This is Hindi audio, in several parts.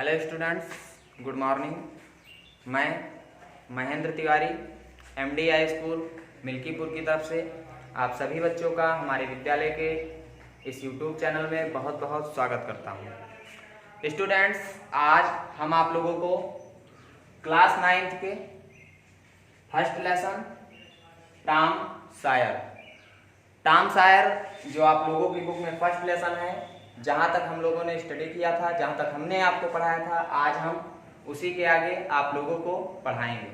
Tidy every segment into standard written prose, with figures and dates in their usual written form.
Hello students, good morning. मैं महेंद्र तिवारी MDI स्कूल मिल्कीपुर की तरफ से आप सभी बच्चों का हमारे विद्यालय के इस YouTube चैनल में बहुत बहुत स्वागत करता हूँ। स्टूडेंट्स, आज हम आप लोगों को क्लास 9th के फर्स्ट लेसन टॉम सायर जो आप लोगों की बुक में फर्स्ट लेसन है, जहाँ तक हम लोगों ने स्टडी किया था, जहाँ तक हमने आपको पढ़ाया था, आज हम उसी के आगे आप लोगों को पढ़ाएंगे।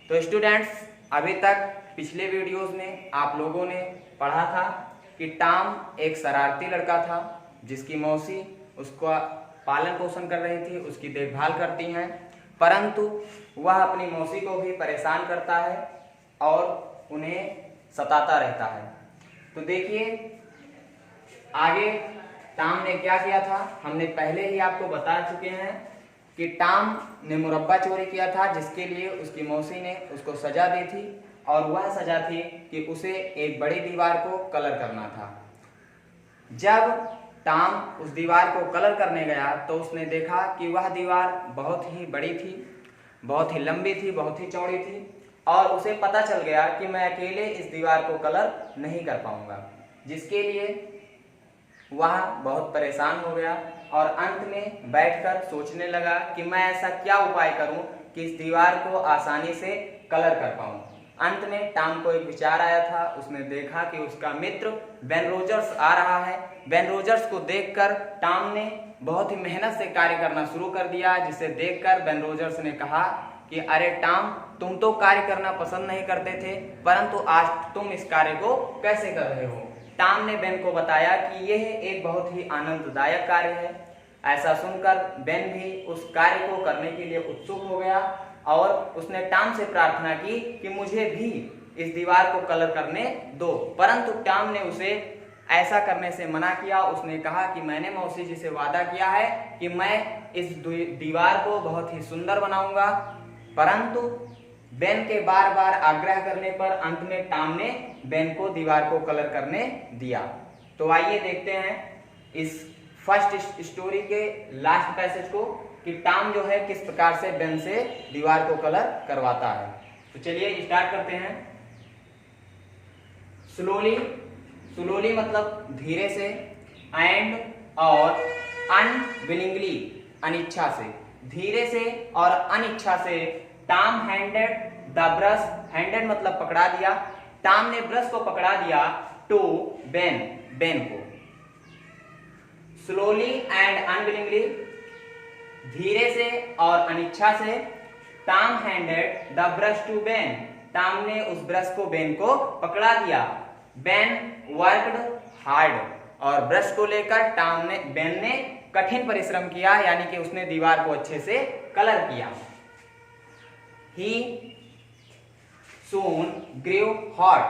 तो स्टूडेंट्स, अभी तक पिछले वीडियोस में आप लोगों ने पढ़ा था कि टॉम एक शरारती लड़का था जिसकी मौसी उसका पालन पोषण कर रही थी, उसकी देखभाल करती हैं, परंतु वह अपनी मौसी को भी परेशान करता है और उन्हें सताता रहता है। तो देखिए आगे टॉम ने क्या किया था। हमने पहले ही आपको बता चुके हैं कि टॉम ने मुरब्बा चोरी किया था, जिसके लिए उसकी मौसी ने उसको सजा दी थी, और वह सजा थी कि उसे एक बड़ी दीवार को कलर करना था। जब टॉम उस दीवार को कलर करने गया तो उसने देखा कि वह दीवार बहुत ही बड़ी थी, बहुत ही लंबी थी, बहुत ही चौड़ी थी, और उसे पता चल गया कि मैं अकेले इस दीवार को कलर नहीं कर पाऊंगा, जिसके लिए वह बहुत परेशान हो गया और अंत में बैठकर सोचने लगा कि मैं ऐसा क्या उपाय करूं कि इस दीवार को आसानी से कलर कर पाऊं। अंत में टॉम को एक विचार आया था। उसने देखा कि उसका मित्र बेन रोजर्स आ रहा है। बेन रोजर्स को देखकर टॉम ने बहुत ही मेहनत से कार्य करना शुरू कर दिया, जिसे देखकर बेन रोजर्स ने कहा कि अरे टॉम, तुम तो कार्य करना पसंद नहीं करते थे, परंतु आज तुम इस कार्य को कैसे कर रहे हो। टॉम ने बेन को बताया कि यह एक बहुत ही आनंददायक कार्य है। ऐसा सुनकर बेन भी उस कार्य को करने के लिए उत्सुक हो गया और उसने टॉम से प्रार्थना की कि मुझे भी इस दीवार को कलर करने दो, परंतु टॉम ने उसे ऐसा करने से मना किया। उसने कहा कि मैंने मौसी जी से वादा किया है कि मैं इस दीवार को बहुत ही सुंदर बनाऊंगा, परंतु बेन के बार बार आग्रह करने पर अंत में टॉम ने बेन को दीवार को कलर करने दिया। तो आइए देखते हैं इस फर्स्ट स्टोरी के लास्ट पैसेज को कि टॉम जो है किस प्रकार से बेन से दीवार को कलर करवाता है। तो चलिए स्टार्ट करते हैं। स्लोली मतलब धीरे से, एंड और अनविलिंगली अनिच्छा से, धीरे से और अनिच्छा से Tom handed the brush, handed मतलब पकड़ा दिया, टॉम ने ब्रश को पकड़ा दिया टू बेन को। स्लोली एंड अनविलिंगली, धीरे से और अनिच्छा से, Tom handed the brush to Ben, Tom ने उस ब्रश को बेन को पकड़ा दिया। बेन वर्कड हार्ड, और ब्रश को लेकर बेन ने कठिन परिश्रम किया, यानी कि उसने दीवार को अच्छे से कलर किया। He soon grew hot,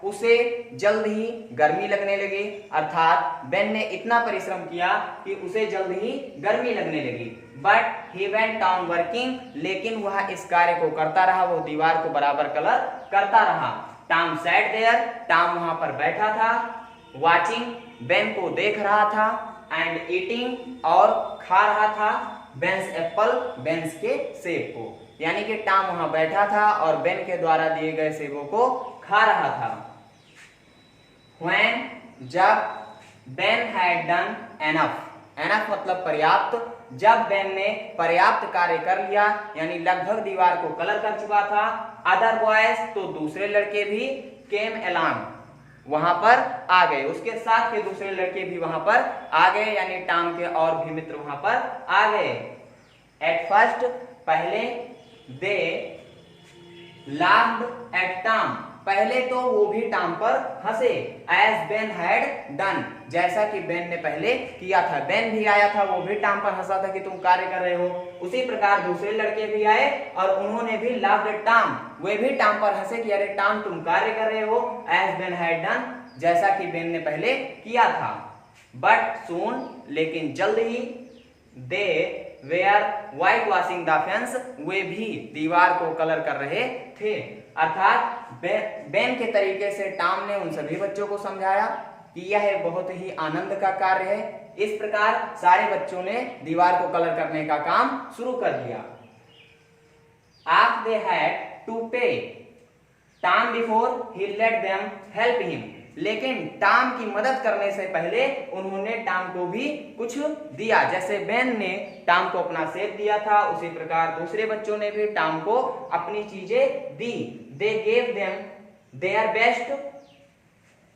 उसे जल्द ही गर्मी लगने लगी, अर्थात बेन ने इतना परिश्रम किया कि उसे जल्द ही गर्मी लगने लगी। But he went on working, लेकिन वह इस कार्य को करता रहा, वो दीवार को बराबर कलर करता रहा। टॉम sat there, टॉम वहां पर बैठा था, watching, बेन को देख रहा था, and eating, और खा रहा था, बेन्स एप्पल, बेन्स के सेब को, यानी कि टॉम वहां बैठा था और बेन के द्वारा दिए गए सेबों को खा रहा था। When, जब बेन had done enough, मतलब पर्याप्त, जब बेन ने पर्याप्त कार्य कर लिया, यानी लगभग दीवार को कलर कर चुका था, अदर बॉयज, तो दूसरे लड़के भी came along, वहां पर आ गए, उसके साथ के दूसरे लड़के भी वहां पर आ गए, यानी टॉम के और भी मित्र वहां पर आ गए। एट फर्स्ट, पहले, दे लाफ्ड एट टॉम, पहले तो वो भी टॉम पर हंसे, एज बेन हैड डन, जैसा कि बेन ने पहले किया था। बेन भी आया था, वो भी टॉम पर हंसा था कि तुम कार्य कर रहे हो। उसी प्रकार दूसरे लड़के भी आए और उन्होंने भी लाफ्ड एट टॉम, वे भी टॉम पर हंसे कि अरे टॉम तुम कार्य कर रहे हो, एज बेन हैड डन, जैसा कि बेन ने पहले किया था। बट सून, लेकिन जल्द ही, they were white washing the fence, वे भी दीवार को कलर कर रहे थे। अर्थात बेन के तरीके से टॉम ने उन सभी बच्चों को समझाया कि यह बहुत ही आनंद का कार्य है, इस प्रकार सारे बच्चों ने दीवार को कलर करने का काम शुरू कर दिया। As they had to pay Tom before he let them help him, लेकिन टॉम की मदद करने से पहले उन्होंने टॉम को भी कुछ दिया। जैसे बेन ने टॉम को अपना सेब दिया था, उसी प्रकार दूसरे बच्चों ने भी टॉम को अपनी चीजें दी। They gave them their best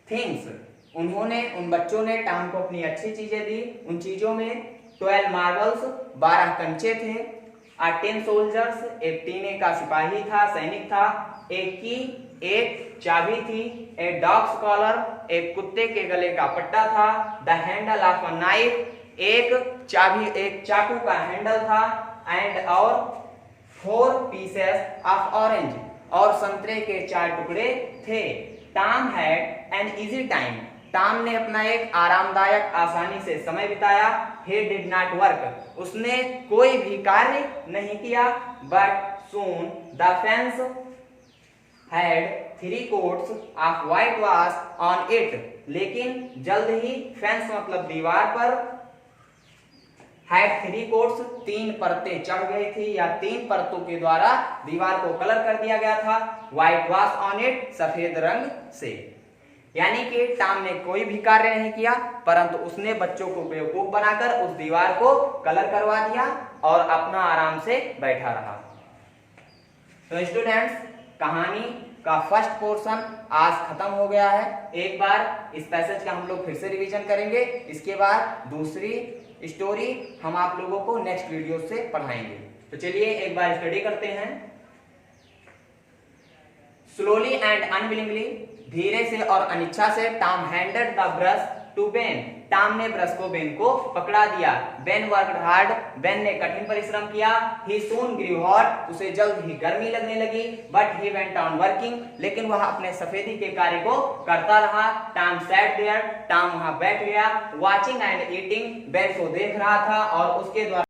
things, उन्होंने उन बच्चों ने टॉम को अपनी अच्छी चीजें दी। उन चीजों में 12 मार्बल्स 12 कंचे थे, 10 सोल्जर्स एक टीने का सिपाही था, सैनिक था, एक की एक चाबी थी, एक डॉग्स कॉलर एक कुत्ते के गले का पट्टा था, the handle of a knife एक चाकू का हैंडल था, एंड और 4 पीसेस ऑफ ऑरेंज और संतरे के 4 टुकड़े थे। Tom had an easy time, Tom ने अपना एक आरामदायक आसानी से समय बिताया। he did not work, उसने कोई भी कार्य नहीं किया। but soon the fence had 3 coats of whitewash on it, लेकिन जल्द ही फेंस मतलब दीवार पर had 3 coats 3 परतें चढ़ गई थी, या 3 परतों के द्वारा दीवार को कलर कर दिया गया था। whitewash on it सफेद रंग से, यानी कि टॉम ने कोई भी कार्य नहीं किया, परंतु उसने बच्चों को बेवकूफ बनाकर उस दीवार को कलर करवा दिया और अपना आराम से बैठा रहा। तो स्टूडेंट्स, कहानी का फर्स्ट पोर्शन आज खत्म हो गया है। एक बार इस पैसेज का हम लोग फिर से रिवीजन करेंगे, इसके बाद दूसरी स्टोरी हम आप लोगों को नेक्स्ट वीडियो से पढ़ाएंगे। तो चलिए एक बार स्टडी करते हैं। स्लोली एंड अनविलिंगली, धीरे से और अनिच्छा से, Tom handed the brush to Ben, Tom ने ब्रश को बेन को पकड़ा दिया। बेन वर्कड हार्ड, बेन ने कठिन परिश्रम किया। ही सून ग्रीव हॉट, उसे जल्द ही गर्मी लगने लगी। But he went on working, लेकिन वह अपने सफेदी के कार्य को करता रहा। टॉम सैट देयर, टॉम वहां बैठ गया। वाचिंग एंड ईटिंग, बेन को देख रहा था और उसके द्वारा